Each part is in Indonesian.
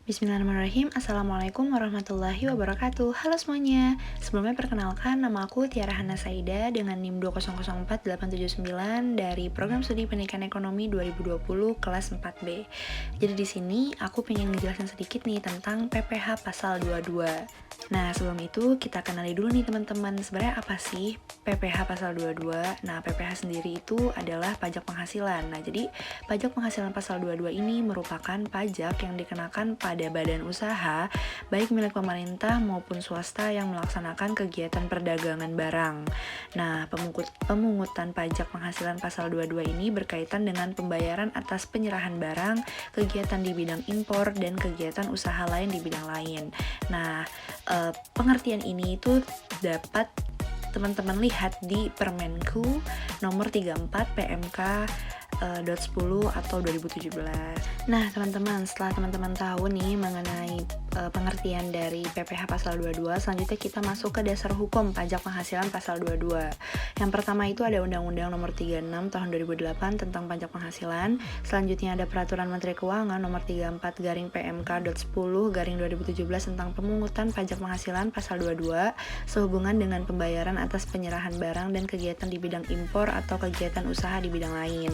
Bismillahirrahmanirrahim. Assalamualaikum warahmatullahi wabarakatuh. Halo semuanya. Sebelumnya perkenalkan, nama aku Tiara Hana Saida dengan NIM 2004879 dari Program Studi Pendidikan Ekonomi 2020 kelas 4B. Jadi di sini aku pengen ngejelasin sedikit nih tentang PPh pasal 22. Nah, sebelum itu kita kenali dulu nih teman-teman, sebenarnya apa sih PPh pasal 22? Nah, PPh sendiri itu adalah pajak penghasilan. Nah, jadi pajak penghasilan pasal 22 ini merupakan pajak yang dikenakan pada badan usaha, baik milik pemerintah maupun swasta yang melaksanakan kegiatan perdagangan barang. Nah, pemungutan pajak penghasilan pasal 22 ini berkaitan dengan pembayaran atas penyerahan barang, kegiatan di bidang impor, dan kegiatan usaha lain di bidang lain. Nah, pengertian ini itu dapat teman-teman lihat di Permenku nomor 34 PMK .10 atau 2017. Nah, teman-teman, setelah teman-teman tahu nih mengenai pengertian dari PPh pasal 22, selanjutnya kita masuk ke dasar hukum pajak penghasilan pasal 22. Yang pertama itu ada Undang-Undang nomor 36 tahun 2008 tentang pajak penghasilan. Selanjutnya ada Peraturan Menteri Keuangan nomor 34 PMK .10 2017 tentang pemungutan pajak penghasilan pasal 22 sehubungan dengan pembayaran atas penyerahan barang dan kegiatan di bidang impor atau kegiatan usaha di bidang lain.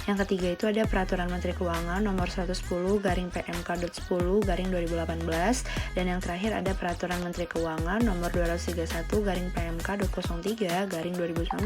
Yang ketiga itu ada Peraturan Menteri Keuangan nomor 110 PMK .10 2018, dan yang terakhir ada Peraturan Menteri Keuangan nomor 231 PMK .03 2019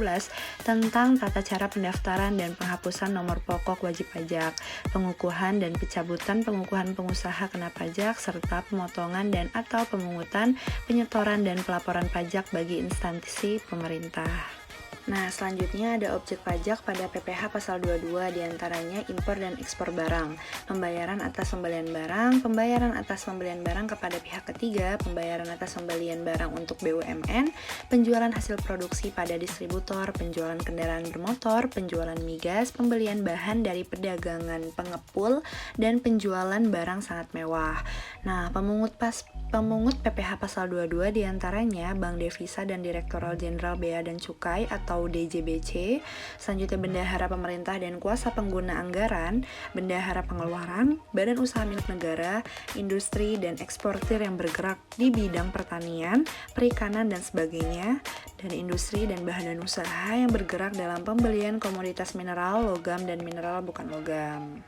tentang tata cara pendaftaran dan penghapusan nomor pokok wajib pajak, pengukuhan dan pencabutan pengukuhan pengusaha kena pajak, serta pemotongan dan atau pemungutan, penyetoran dan pelaporan pajak bagi instansi pemerintah. Nah, selanjutnya ada objek pajak pada PPh pasal 22, diantaranya impor dan ekspor barang, pembayaran atas pembelian barang, pembayaran atas pembelian barang kepada pihak ketiga, pembayaran atas pembelian barang untuk BUMN, penjualan hasil produksi pada distributor, penjualan kendaraan bermotor, penjualan migas, pembelian bahan dari perdagangan pengepul, dan penjualan barang sangat mewah. Nah, pemungut PPh pasal 22 diantaranya Bank Devisa dan Direktorat Jenderal Bea dan Cukai atau DJBC, selanjutnya bendahara pemerintah dan kuasa pengguna anggaran, bendahara pengeluaran, badan usaha milik negara, industri dan eksportir yang bergerak di bidang pertanian, perikanan dan sebagainya, dan industri dan bahan dan usaha yang bergerak dalam pembelian komoditas mineral, logam dan mineral bukan logam.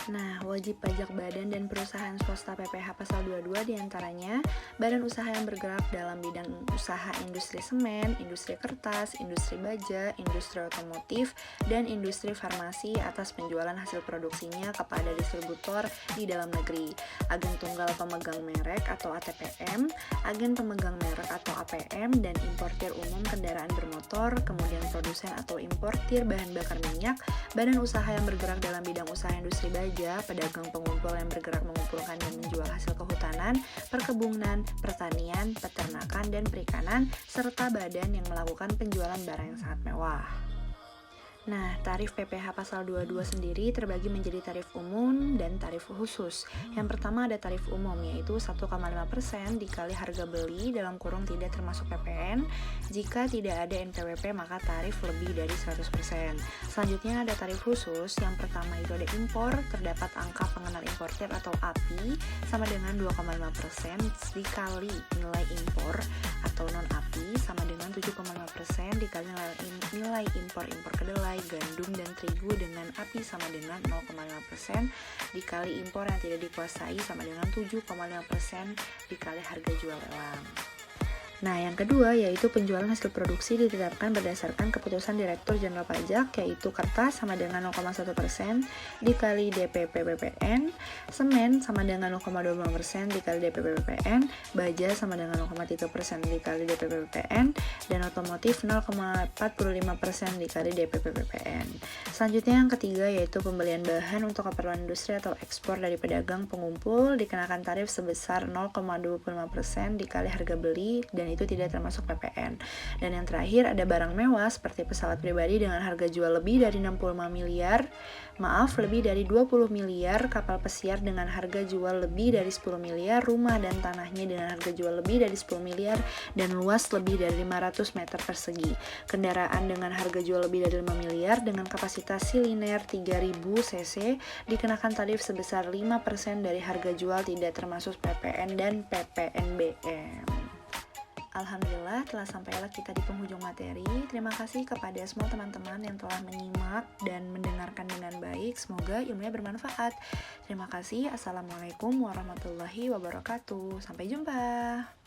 Nah, wajib pajak badan dan perusahaan swasta PPh pasal 22 diantaranya badan usaha yang bergerak dalam bidang usaha industri semen, industri kertas, industri baja, industri otomotif, dan industri farmasi atas penjualan hasil produksinya kepada distributor di dalam negeri, agen tunggal pemegang merek atau ATPM, agen pemegang merek atau APM, dan importir umum kendaraan bermotor, kemudian produsen atau importir bahan bakar minyak, badan usaha yang bergerak dalam bidang usaha industri baja, pedagang pengumpul yang bergerak mengumpulkan dan menjual hasil kehutanan, perkebunan, pertanian, peternakan, dan perikanan, serta badan yang melakukan penjualan barang yang sangat mewah. Nah, tarif PPh pasal 22 sendiri terbagi menjadi tarif umum dan tarif khusus. Yang pertama ada tarif umum, yaitu 1,5% dikali harga beli dalam kurung tidak termasuk PPN. Jika tidak ada NPWP maka tarif lebih dari 100%. Selanjutnya ada tarif khusus. Yang pertama itu ada impor, terdapat angka pengenal importir atau API sama dengan 2,5% dikali nilai impor atau non-API sama dengan 7,5% dikali nilai impor kedelai, gandum, dan terigu dengan API sama dengan 0,5% dikali impor yang tidak dikuasai sama dengan 7,5% dikali harga jual lelang. Nah, yang kedua yaitu penjualan hasil produksi ditetapkan berdasarkan keputusan Direktur Jenderal Pajak, yaitu kertas sama dengan 0,1% dikali DPP PPN, semen sama dengan 0,25% dikali DPP PPN, baja sama dengan 0,3% dikali DPP PPN, dan otomotif 0,45% dikali DPP PPN. Selanjutnya yang ketiga yaitu pembelian bahan untuk keperluan industri atau ekspor dari pedagang pengumpul dikenakan tarif sebesar 0,25% dikali harga beli, dan dan itu tidak termasuk PPN. Dan yang terakhir ada barang mewah seperti pesawat pribadi dengan harga jual lebih dari 65 miliar, lebih dari 20 miliar, kapal pesiar dengan harga jual lebih dari 10 miliar, rumah dan tanahnya dengan harga jual lebih dari 10 miliar, dan luas lebih dari 500 meter persegi. Kendaraan dengan harga jual lebih dari 5 miliar dengan kapasitas silinder 3000 cc dikenakan tarif sebesar 5% dari harga jual tidak termasuk PPN dan PPNBM. Alhamdulillah telah sampailah kita di penghujung materi. Terima kasih kepada semua teman-teman yang telah menyimak dan mendengarkan dengan baik. Semoga ilmunya bermanfaat. Terima kasih. Assalamualaikum warahmatullahi wabarakatuh. Sampai jumpa.